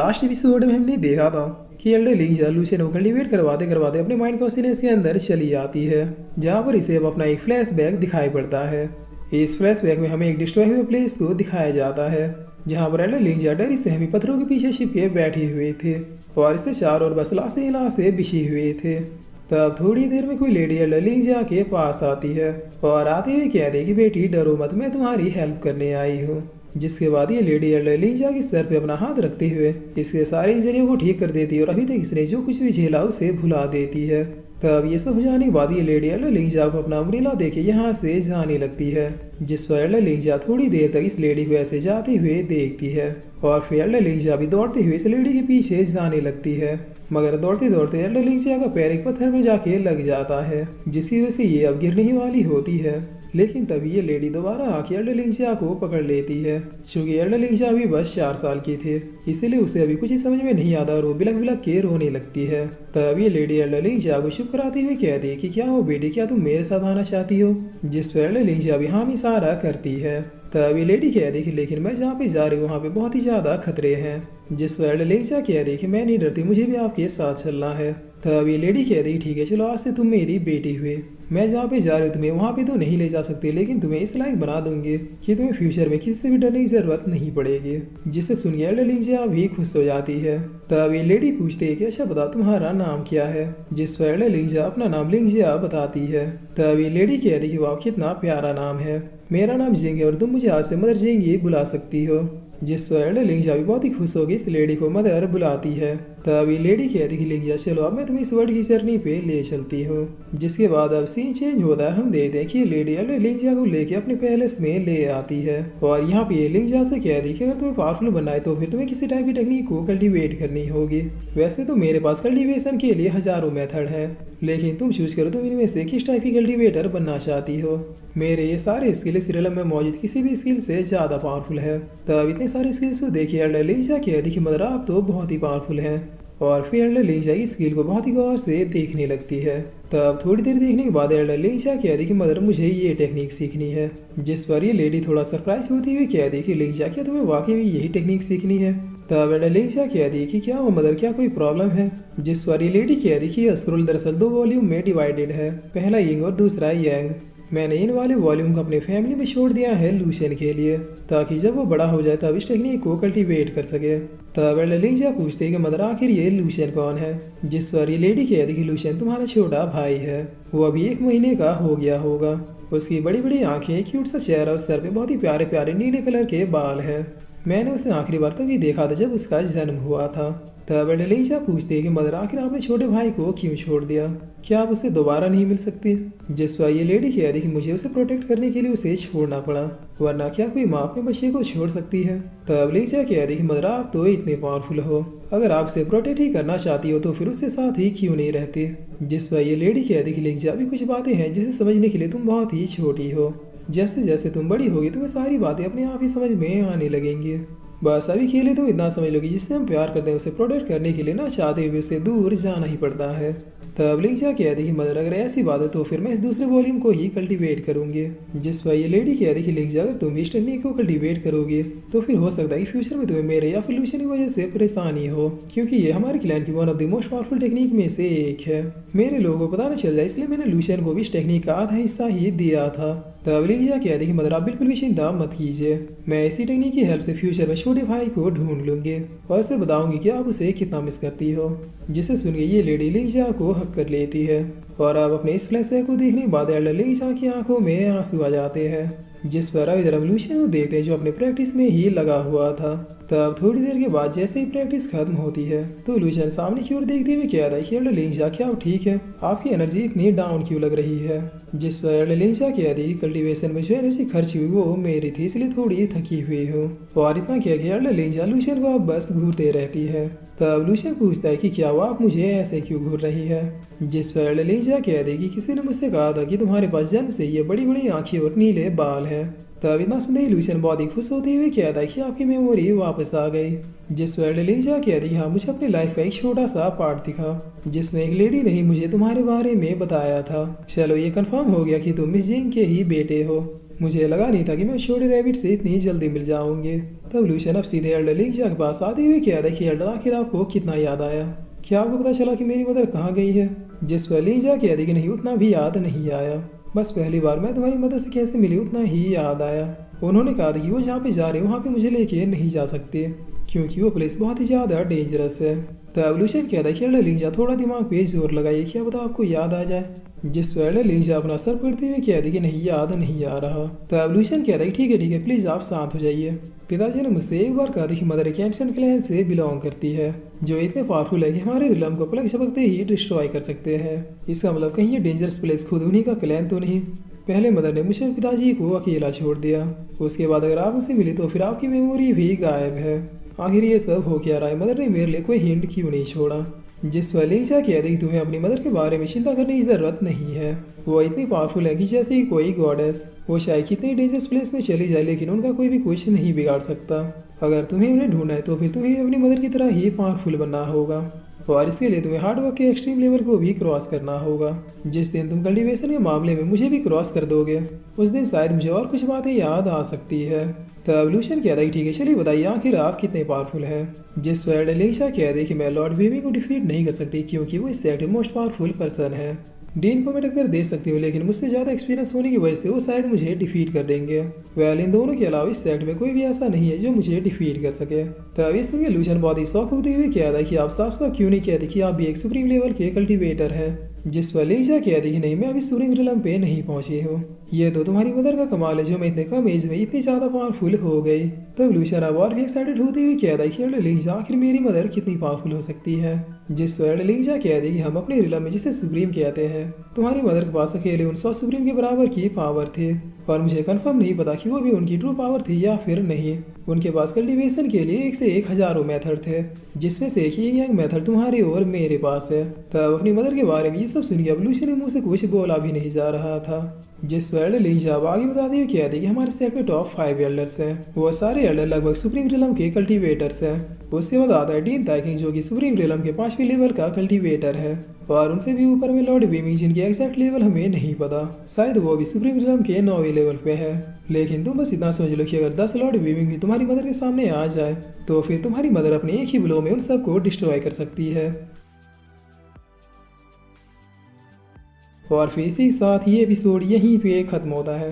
Last episode में हमने देखा था कि एल्डर लिंजा लूशियन को कल्टीवेट करवाते करवाते अपने माइंड कॉन्शियसनेस के अंदर चली आती है, जहाँ पर इसे अब अपना एक फ्लैशबैक दिखाई पड़ता है। इस फ्लैशबैक में हमें एक डिस्ट्रॉय हुए प्लेस को दिखाया जाता है, जहाँ पर एल्डर लिंजा डर से हमें पत्थरों के पीछे छिपके बैठे हुए थे और इससे चारों ओर बस लाशें बिछी हुए थे। तब थोड़ी देर में कोई लेडी एल्डर लिंजा के पास आती है और आते हुए कह दे कि बेटी डरो मत, मैं तुम्हारी हेल्प करने आई हूँ। जिसके बाद ये लेडी एल्डर लिंजा के सर पे अपना हाथ रखते हुए इसके सारे इंजरियों को ठीक कर देती है और अभी तक इसने जो कुछ भी झेला उसे भुला देती है। तब ये सब हो जाने के बाद ये लेडी एल्डर लिंजा को अपना अम्ब्रेला देके यहाँ से जाने लगती है, जिस पर एल्डर लिंजा थोड़ी देर तक इस लेडी को ऐसे जाते हुए देखती है और फिर एल्डर लिंजा भी दौड़ते हुए इस लेडी के पीछे जाने लगती है। मगर दौड़ते दौड़ते एल्डर लिंजा का पैर एक पत्थर में जाके लग जाता है, जिसकी वजह से ये अब गिरने ही वाली होती है। लेकिन तभी ये लेडी दोबारा आके एल्डर लिंजा को पकड़ लेती है। चूंकि एल्डर लिंजा अभी बस 4 साल की थे, इसीलिए उसे अभी कुछ ही समझ में नहीं आता और वो बिलक बिलक के रोने लगती है। तब ये लेडी एल्डर लिंजा को चुप कराते हुए कहती है कि क्या हो बेटी, क्या तुम मेरे साथ आना चाहती हो? जिस पर एल्डर लिंजा भी हाँ में इशारा करती है। तब ये लेडी कहती कि लेकिन मैं जहाँ पे जा रही हूँ वहाँ पे बहुत ही ज्यादा खतरे हैं। जिस पर एल्डर लिंजा कहती कि मैं नहीं डरती, मुझे भी आपके साथ चलना है। तब ये लेडी कहती ठीक है चलो, आज से तुम मेरी बेटी हुई। मैं जहाँ पे जा रही हूँ तुम्हें वहाँ पे तो नहीं ले जा सकती, लेकिन तुम्हें इस लायक बना दूंगी कि तुम्हें फ्यूचर में किसी से भी डरने की जरूरत नहीं पड़ेगी। जिसे सुन के एल्डर लिंजा भी खुश हो जाती है। तब ये लेडी पूछती है कि अच्छा बता तुम्हारा नाम क्या है? जिस पर एल्डर लिंजा अपना नाम लिंजा बताती है। तब ये लेडी कहती कि वाह कितना प्यारा नाम है, मेरा नाम जिंग है और तुम मुझे आज से मदर जिंग बुला सकती हो। जिस पर एल्डर लिंजा भी बहुत ही खुश होकर इस लेडी को मदर बुलाती है। तब ये लेडी कहती कि लिंजा चलो अब मैं तुम्हें इस वर्ल्ड की जर्नी पे ले चलती हूँ। जिसके बाद अब सीन चेंज होता है, हम देखते हैं कि लेडी एल्डर लिंजा को लेके अपने पैलेस में ले आती है और यहाँ पे ये लिंजा से कह दी कि अगर तुम्हें पावरफुल बनना है तो फिर तुम्हें किसी टाइप की टेक्निक को कल्टीवेट करनी होगी। वैसे तो मेरे पास कल्टीवेशन के लिए हजारों मेथड है, लेकिन तुम चूज करो तुम इनमें से किस टाइप की कल्टीवेटर बनना चाहती हो। मेरे ये सारे स्किल इस रियल में मौजूद किसी भी स्किल से ज्यादा पावरफुल है। तब इतने सारे स्किल्स को देखिए एल्डर लिंजा कह दी कि मदर आप तो बहुत ही पावरफुल हैं और फिर एल्डर लिंजा की स्किल को बहुत ही गौर से देखने लगती है। तब थोड़ी देर देखने के बाद एल्डर लिंजा कह दी कि मदर मुझे ये टेक्निक सीखनी है। जिस पर ये लेडी थोड़ा सरप्राइज होती हुई कह दी कि लिंजा क्या तुम्हें वाकई में यही टेक्निक सीखनी है? तब एल्डर लिंजा कह दी कि क्या वो मदर क्या कोई प्रॉब्लम है? जिस पर ये लेडी कह दी कि स्क्रोल दरअसल 2 वॉल्यूम में डिवाइडेड है, पहला यिंग और दूसरा यांग। मैंने इन वाले वॉल्यूम को अपने फैमिली में छोड़ दिया है लूशियन के लिए, ताकि जब वो बड़ा हो जाए तब इस टेक्निक को कल्टीवेट कर सके। तब एल्डर लिंजा पूछते हैं कि मदर आखिर ये लूशियन कौन है? जिस पर ये लेडी कहती कि लूशियन तुम्हारा छोटा भाई है, वो अभी 1 महीने का हो गया होगा। उसकी बड़ी बड़ी आंखें, क्यूट सा चेहरा और सर पे बहुत ही प्यारे प्यारे नीले कलर के बाल है। मैंने उसे आखिरी बार तभी देखा था जब उसका जन्म हुआ था। तब एल्डर लिंजा पूछते हैं कि मदर आखिर आपने छोटे भाई को क्यों छोड़ दिया? क्या आप उसे दोबारा नहीं मिल सकती? जिस पर ये लेडी कह दी कि मुझे उसे प्रोटेक्ट करने के लिए उसे छोड़ना पड़ा, वरना क्या कोई माँ अपने बच्चे को छोड़ सकती है? तब लिंजा कह दी कि मदर आप तो इतने पावरफुल हो, अगर आप उसे प्रोटेक्ट ही करना चाहती हो तो फिर उसके साथ ही क्यों नहीं रहती? जिस पर ये लेडी कह दी कि लिंजा अभी कुछ बातें हैं जिसे समझने के लिए तुम बहुत ही छोटी हो, जैसे जैसे तुम बड़ी होगी तुम्हें सारी बातें अपने आप ही समझ में आने लगेंगी। बस अभी के लिए तुम इतना समझ लोगी जिससे हम प्यार करते हैं उसे प्रोटेक्ट करने के लिए ना चाहते हुए उसे दूर जाना ही पड़ता है। तब लिंजा कहती कि मदर अगर ऐसी बात है तो फिर मैं इस दूसरे वॉल्यूम को ही कल्टीवेट करूंगी। जिस पर ये लेडी कहती कि लिंजा अगर तुम इस टेक्निक को कल्टीवेट करोगे तो फिर हो सकता है कि फ्यूचर में तुम्हें मेरे या फिर लूशियन की वजह से परेशानी हो, क्योंकि ये हमारे क्लैन की one of the most powerful technique में से एक है। मेरे लोगों को पता न चल जाए इसलिए मैंने लूशियन को भी इस टेक्निक का आधा हिस्सा ही दिया था। तब लिंजा कहती कि मदर आप बिल्कुल भी चिंता मत कीजिए, मैं इसी टेक्निक की हेल्प से फ्यूचर में छोटे भाई को ढूंढ लूंगी और उसे बताऊंगी कि आप उसे कितना मिस करती हो। जिसे सुन के ये लेडी लिंजा को हक कर लेती है और अब अपने इस फ्लैशबैक को देखने के बाद एल्डर लिंजा की आंखों में आंसू आ जाते हैं। जिस पर अब इधर हम लूशियन को देखते हैं जो अपने प्रैक्टिस में ही लगा हुआ था। तब थोड़ी देर के बाद जैसे ही प्रैक्टिस खत्म होती है तो लूशियन सामने की ओर देखते हुए कहता है कि एल्डर लिंजा क्या ठीक है, आपकी एनर्जी इतनी डाउन क्यों लग रही है? जिस पर एल्डर लिंजा कहती है कल्टीवेशन में जो एनर्जी खर्च हुई वो मेरी थी, इसलिए थोड़ी थकी हुई हूँ। और इतना कह के एल्डर लिंजा लूशियन को अब बस घूरते रहती है। तब लूशियन पूछता है कि क्या हुआ, आप मुझे ऐसे क्यों घूर रही है? जिस पर एल्डर लिंजा कहती है कि किसी ने मुझसे कहा था कि तुम्हारे पास जन्म से ये बड़ी बड़ी आंखें और नीले बाल हैं। तब इतना सुनते ही लूशियन बहुत ही खुश होते हुए कहता है कि आपकी मेमोरी वापस आ गई। जिस पर लिंजा कहती हाँ मुझे अपनी लाइफ का एक छोटा सा पार्ट दिखा जिसमें एक लेडी ने ही मुझे तुम्हारे बारे में बताया था। चलो ये कंफर्म हो गया कि तुम मिस जिंग के ही बेटे हो। मुझे लगा नहीं था कि मैं छोटे रैबिट से इतनी जल्दी मिल जाऊंगे। तब लूशन अब सीधे एल्डर लिंजा के पास आते हुए कह रहा कि एल्डर आखिर आपको कितना याद आया, क्या आपको पता चला कि मेरी मदर कहाँ गई है? जिस पर लिंजा कहती कि नहीं उतना भी याद नहीं आया, बस पहली बार मैं तुम्हारी मदर से कैसे मिली उतना ही याद आया। उन्होंने कहा था कि वो जहाँ पे जा रहे हैं वहाँ पे मुझे लेके नहीं जा सकते क्योंकि वो प्लेस बहुत ही ज़्यादा डेंजरस है। तो एवोल्यूशन कहता है कि एल्डर लिंजा थोड़ा दिमाग पे जोर लगाइए, क्या पता आपको याद आ जाए। जिस पर एल्डर लिंजा अपना सर पकड़ते हुए कहती कि नहीं याद नहीं आ रहा। तो एवोल्यूशन कहता है ठीक है प्लीज़ आप शांत हो जाइए। पिताजी ने मुझसे एक बार कहा था कि मदर एक एंशिएंट क्लैन से बिलोंग करती है जो इतने पावरफुल है कि हमारे रिलम को पलक झपकते ही डिस्ट्रॉय कर सकते हैं। इसका मतलब कहीं ये डेंजरस प्लेस खुद उन्हीं का क्लैन तो नहीं। पहले मदर ने मुझे पिताजी को अकेला छोड़ दिया, उसके बाद अगर आप उनसे मिली तो फिर आपकी मेमोरी भी गायब है। आखिर ये सब हो क्या रहा है? मदर ने मेरे लिए कोई हिंट क्यों नहीं छोड़ा? जिस पर लिंजा कहती कि तुम्हें अपनी मदर के बारे में चिंता करने की जरूरत नहीं है, वो इतनी पावरफुल है कि जैसे ही कोई गॉडेस। वो शायद कितनी डेंजरस प्लेस में चली जाए लेकिन उनका कोई भी कुछ नहीं बिगाड़ सकता। अगर तुम्हें उन्हें ढूंढना है तो फिर तुम्हें अपनी मदर की तरह ही पावरफुल बनना होगा और इसके लिए तुम्हें हार्डवर्क के एक्सट्रीम लेवल को भी क्रॉस करना होगा। जिस दिन तुम कल्टीवेशन के मामले में मुझे भी क्रॉस कर दोगे उस दिन शायद मुझे और कुछ बातें याद आ सकती है। तो एवोल्यूशन कहता है ठीक है चलिए बताइए आखिर आप कितने पावरफुल हैं। जिस पर लिंजा कहते कि मैं लॉर्ड वीविंग को डिफीट नहीं कर सकती क्योंकि वो इस सेट में मोस्ट पावरफुल पर्सन है। डीन को मैं टक्कर दे सकती हूँ लेकिन मुझसे ज़्यादा एक्सपीरियंस होने की वजह से वो शायद मुझे डिफीट कर देंगे। वेल इन दोनों के अलावा इस सेट में कोई भी ऐसा नहीं है जो मुझे डिफीट कर सके। तो अब इस सुनिए लूशन बहुत ही शौक होते हुए कहता है कि आप साफ साफ क्यों नहीं कहते कि आप भी एक सुप्रीम लेवल के कल्टीवेटर हैं। जिस पर लिंजा कहती कि नहीं मैं अभी सुप्रीम रिलम पे नहीं पहुंची हूँ, ये तो तुम्हारी मदर का कमाल है जो मैं इतने कम एज में इतनी ज़्यादा पावरफुल हो गई। तब लूशन अब और भी एक्साइटेड होते हुए कहता है कि एल्डर लिंजा आखिर मेरी मदर कितनी पावरफुल हो सकती है। जिस पर एल्डर लिंजा कहती कि हम अपने रिलम में जिसे सुप्रीम कहते हैं तुम्हारी मदर के पास अकेले उन 100 सुप्रीम के बराबर की पावर थी और मुझे कंफर्म नहीं पता कि वो भी उनकी ट्रू पावर थी या फिर नहीं। उनके पास कल्टीवेशन के लिए एक से एक हजारों मेथड थे जिसमें से एक ही यंग मेथड तुम्हारे और मेरे पास है। तब अपनी मदर के बारे में ये सब सुनिए अब लूशन के मुंह से कुछ बोला भी नहीं जा रहा था। जिस पर एल्डर लिंजा आगे बताते हुए कहते कि हमारे सेट में टॉप 5 एल्डर्स हैं, वो सारे एल्डर लगभग सुप्रीम रिलम के कल्टीवेटर्स हैं। उसके बाद आता है डीन ताइकिंग जो कि सुप्रीम रिलम के 5वीं लेवल का कल्टीवेटर है और उनसे भी ऊपर में लॉर्ड वीमिंग जिनकी एग्जैक्ट लेवल हमें नहीं पता, शायद वो भी सुप्रीम रिलम के 9वें लेवल पे है। लेकिन तुम बस इतना समझ लो कि अगर 10 लॉर्ड वीमिंग भी तुम्हारी मदर के सामने आ जाए तो फिर तुम्हारी मदर अपने एक ही ब्लो में उन सबको डिस्ट्रॉय कर सकती है। और फिर इसी के साथ ये एपिसोड यहीं पे खत्म होता है।